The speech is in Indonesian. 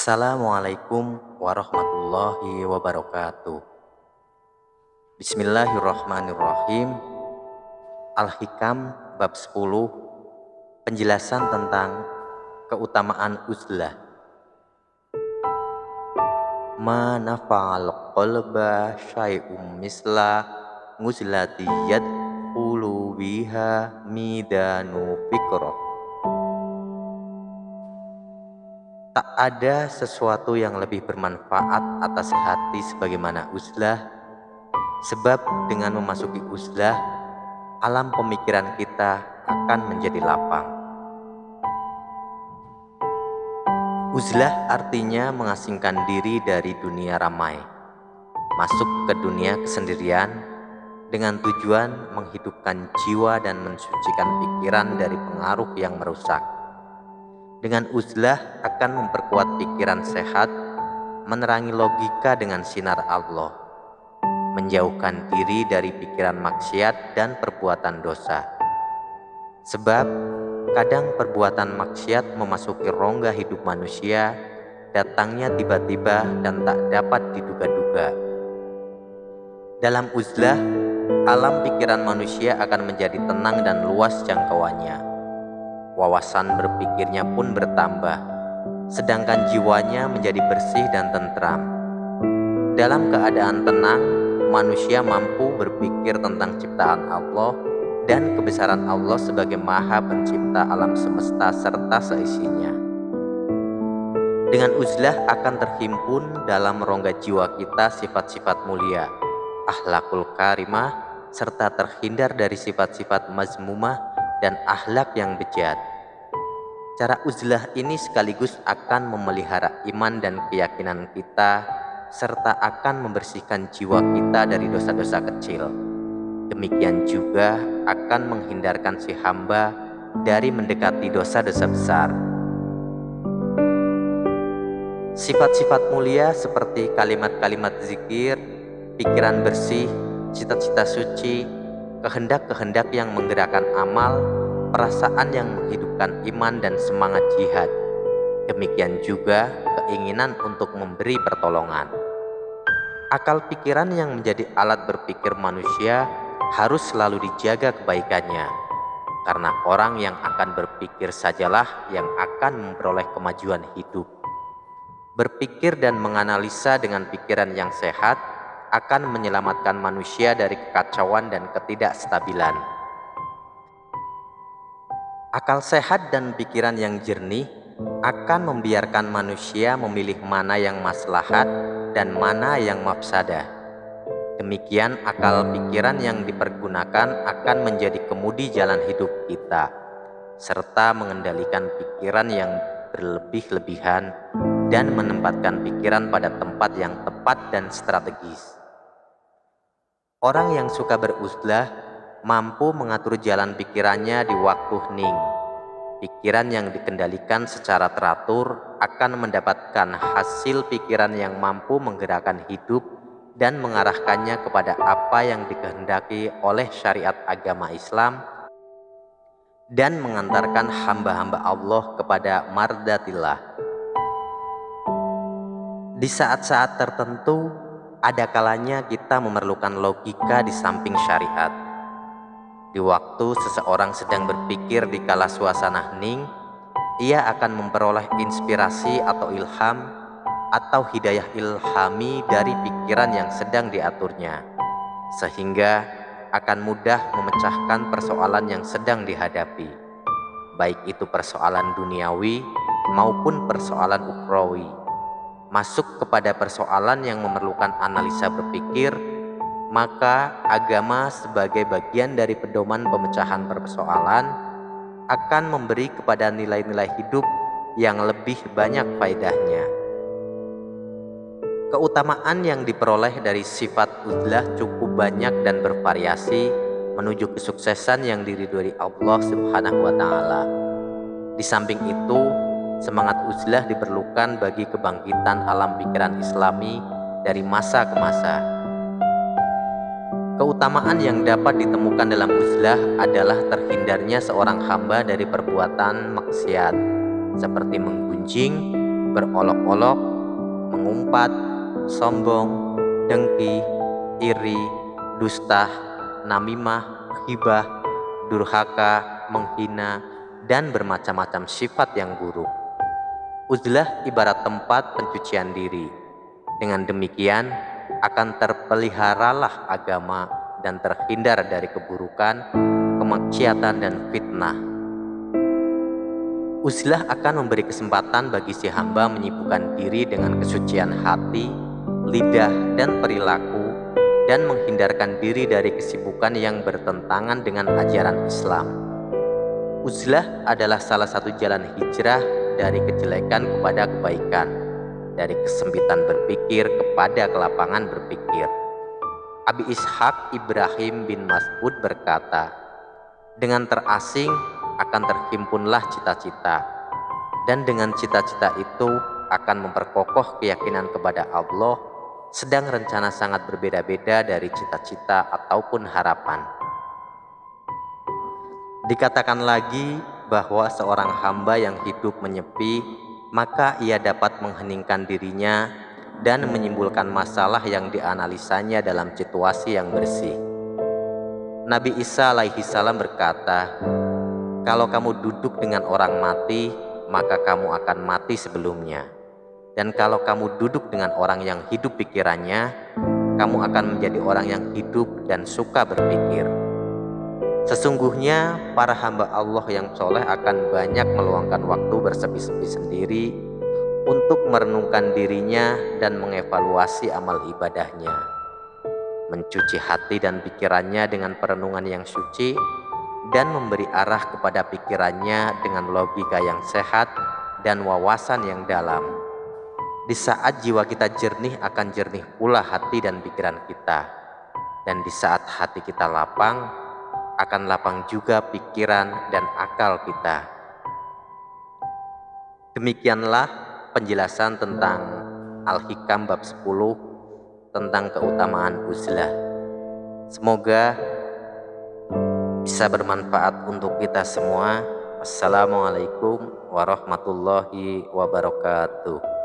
Assalamualaikum warahmatullahi wabarakatuh. Bismillahirrahmanirrahim. Al-Hikam bab 10, penjelasan tentang keutamaan uzlah. Ma nafa'al qalba syai'um misla nguzlati yadkhulu biha midanu fikroh. Tak ada sesuatu yang lebih bermanfaat atas hati sebagaimana uzlah, sebab dengan memasuki uzlah, alam pemikiran kita akan menjadi lapang. Uzlah artinya mengasingkan diri dari dunia ramai, masuk ke dunia kesendirian dengan tujuan menghidupkan jiwa dan mensucikan pikiran dari pengaruh yang merusak. Dengan uzlah akan memperkuat pikiran sehat, menerangi logika dengan sinar Allah, menjauhkan diri dari pikiran maksiat dan perbuatan dosa. Sebab kadang perbuatan maksiat memasuki rongga hidup manusia, datangnya tiba-tiba dan tak dapat diduga-duga. Dalam uzlah, alam pikiran manusia akan menjadi tenang dan luas jangkauannya. Wawasan berpikirnya pun bertambah, sedangkan jiwanya menjadi bersih dan tentram. Dalam keadaan tenang, manusia mampu berpikir tentang ciptaan Allah dan kebesaran Allah sebagai Maha Pencipta alam semesta serta seisinya. Dengan uzlah akan terhimpun dalam rongga jiwa kita sifat-sifat mulia, akhlakul karimah, serta terhindar dari sifat-sifat mazmumah dan akhlak yang bejat. Cara uzlah ini sekaligus akan memelihara iman dan keyakinan kita, serta akan membersihkan jiwa kita dari dosa-dosa kecil. Demikian juga akan menghindarkan si hamba dari mendekati dosa-dosa besar. Sifat-sifat mulia seperti kalimat-kalimat zikir, pikiran bersih, cita-cita suci, kehendak-kehendak yang menggerakkan amal, perasaan yang menghidupkan iman dan semangat jihad. Demikian juga keinginan untuk memberi pertolongan. Akal pikiran yang menjadi alat berpikir manusia harus selalu dijaga kebaikannya, karena orang yang akan berpikir sajalah yang akan memperoleh kemajuan hidup. Berpikir dan menganalisa dengan pikiran yang sehat akan menyelamatkan manusia dari kekacauan dan ketidakstabilan. Akal sehat dan pikiran yang jernih akan membiarkan manusia memilih mana yang maslahat dan mana yang mafsadah. Demikian akal pikiran yang dipergunakan akan menjadi kemudi jalan hidup kita, serta mengendalikan pikiran yang berlebih-lebihan dan menempatkan pikiran pada tempat yang tepat dan strategis. Orang yang suka beruzlah mampu mengatur jalan pikirannya di waktu hening. Pikiran yang dikendalikan secara teratur akan mendapatkan hasil pikiran yang mampu menggerakkan hidup dan mengarahkannya kepada apa yang dikehendaki oleh syariat agama Islam dan mengantarkan hamba-hamba Allah kepada mardatillah. Di saat-saat tertentu, ada kalanya kita memerlukan logika di samping syariat. Di waktu seseorang sedang berpikir di kala suasana hening, ia akan memperoleh inspirasi atau ilham atau hidayah ilhami dari pikiran yang sedang diaturnya, sehingga akan mudah memecahkan persoalan yang sedang dihadapi, baik itu persoalan duniawi maupun persoalan ukhrawi. Masuk kepada persoalan yang memerlukan analisa berpikir, maka agama sebagai bagian dari pedoman pemecahan persoalan akan memberi kepada nilai-nilai hidup yang lebih banyak faedahnya. Keutamaan yang diperoleh dari sifat uzlah cukup banyak dan bervariasi menuju kesuksesan yang diridhoi Allah Subhanahu wa Ta'ala. Di samping itu, semangat uzlah diperlukan bagi kebangkitan alam pikiran Islami dari masa ke masa. Keutamaan yang dapat ditemukan dalam uzlah adalah terhindarnya seorang hamba dari perbuatan maksiat seperti menggunjing, berolok-olok, mengumpat, sombong, dengki, iri, dusta, namimah, hibah, durhaka, menghina, dan bermacam-macam sifat yang buruk. Uzlah ibarat tempat pencucian diri. Dengan demikian akan terpeliharalah agama dan terhindar dari keburukan, kemaksiatan, dan fitnah. Uzlah akan memberi kesempatan bagi si hamba menyibukkan diri dengan kesucian hati, lidah, dan perilaku, dan menghindarkan diri dari kesibukan yang bertentangan dengan ajaran Islam. Uzlah adalah salah satu jalan hijrah dari kejelekan kepada kebaikan, dari kesempitan berpikir kepada kelapangan berpikir. Abi Ishaq Ibrahim bin Mas'ud berkata, dengan terasing akan terhimpunlah cita-cita, dan dengan cita-cita itu akan memperkokoh keyakinan kepada Allah, sedang rencana sangat berbeda-beda dari cita-cita ataupun harapan. Dikatakan lagi bahwa seorang hamba yang hidup menyepi, maka ia dapat mengheningkan dirinya dan menyimpulkan masalah yang dianalisanya dalam situasi yang bersih. Nabi Isa alaihi salam berkata, kalau kamu duduk dengan orang mati, maka kamu akan mati sebelumnya. Dan kalau kamu duduk dengan orang yang hidup pikirannya, kamu akan menjadi orang yang hidup dan suka berpikir. Sesungguhnya para hamba Allah yang soleh akan banyak meluangkan waktu bersepi-sepi sendiri untuk merenungkan dirinya dan mengevaluasi amal ibadahnya, mencuci hati dan pikirannya dengan perenungan yang suci, dan memberi arah kepada pikirannya dengan logika yang sehat dan wawasan yang dalam. Di saat jiwa kita jernih, akan jernih pula hati dan pikiran kita. Dan di saat hati kita lapang, akan lapang juga pikiran dan akal kita. Demikianlah penjelasan tentang Al-Hikam bab 10 tentang keutamaan uzlah. Semoga bisa bermanfaat untuk kita semua. Assalamualaikum warahmatullahi wabarakatuh.